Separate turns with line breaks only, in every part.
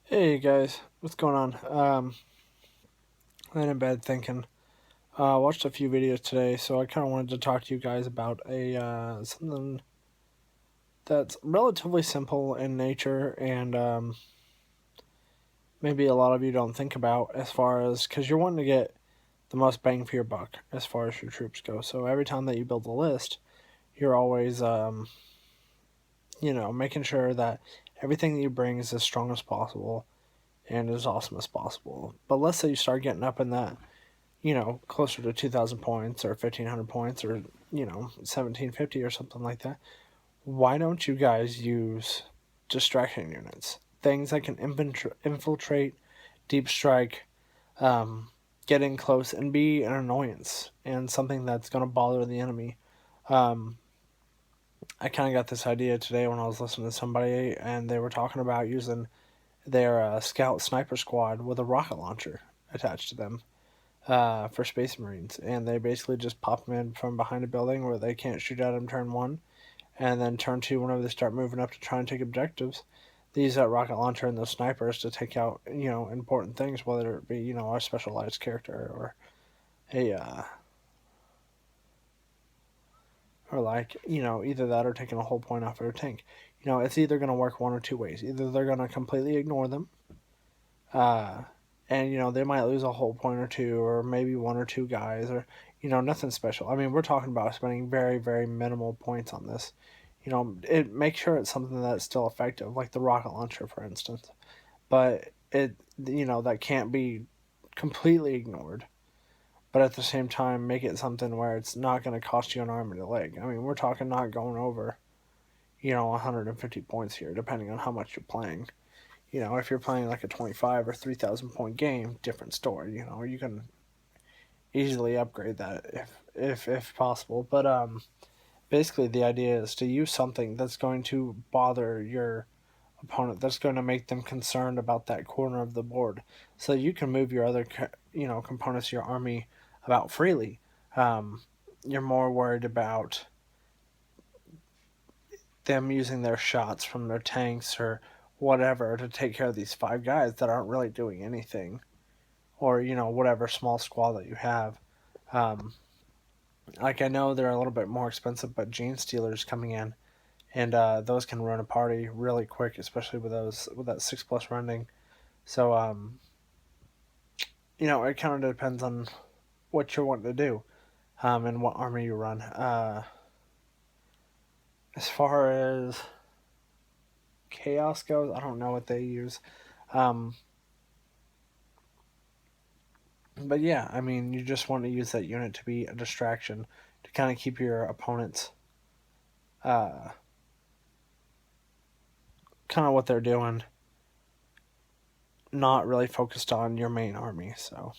Hey guys, what's going on? I'm in bed thinking. Watched a few videos today, so I kind of wanted to talk to you guys about a something that's relatively simple in nature, and maybe a lot of you don't think about as far as because you're wanting to get the most bang for your buck as far as your troops go. So every time that you build a list, you're always making sure that everything that you bring is as strong as possible and as awesome as possible. But let's say you start getting up in that closer to 2,000 points or 1,500 points or, 1,750 or something like that. Why don't you guys use distraction units? Things that can infiltrate, deep strike, um, get in close, and be an annoyance and something that's going to bother the enemy. Um, I kind of got this idea today when I was listening to somebody, and they were talking about using their scout sniper squad with a rocket launcher attached to them for Space Marines, and they basically just pop them in from behind a building where they can't shoot at them turn one, and then turn two whenever they start moving up to try and take objectives. They use that rocket launcher and those snipers to take out important things, whether it be a specialized character a or like either that or taking a whole point off their tank. It's either going to work one or two ways. Either they're going to completely ignore them, uh, and they might lose a whole point or two, or maybe one or two guys, or nothing special. I mean, we're talking about spending very very minimal points on this. It make sure it's something that's still effective, like the rocket launcher, for instance. But that can't be completely ignored. But at the same time, make it something where it's not going to cost you an arm and a leg. I mean, we're talking not going over 150 points here, depending on how much you're playing. If you're playing like a 25 or 3,000 point game, different story. You can easily upgrade that if possible. But basically the idea is to use something that's going to bother your opponent, that's going to make them concerned about that corner of the board, so you can move your other components of your army about freely. Um, you're more worried about them using their shots from their tanks or whatever to take care of these five guys that aren't really doing anything, or whatever small squad that you have. Um, like I know they're a little bit more expensive, but Gene Stealers coming in, and those can run a party really quick, especially with that 6+ running. So it kind of depends on what you're wanting to do, and what army you run. As far as chaos goes, I don't know what they use. Um, but yeah, I mean, you just want to use that unit to be a distraction to kind of keep your opponents uh, kind of what they're doing, not really focused on your main army. So,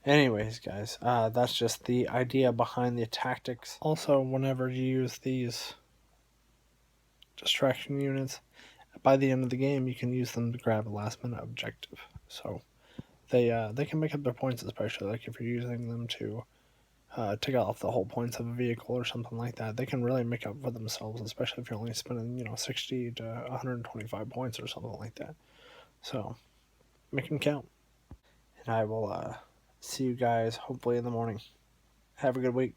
anyways, guys, that's just the idea behind the tactics. Also, whenever you use these distraction units, by the end of the game, you can use them to grab a last minute objective. So they can make up their points, especially like if you're using them to take off the whole points of a vehicle or something like that. They can really make up for themselves, especially if you're only spending 60 to 125 points or something like that. So make them count. And I will see you guys hopefully in the morning. Have a good week.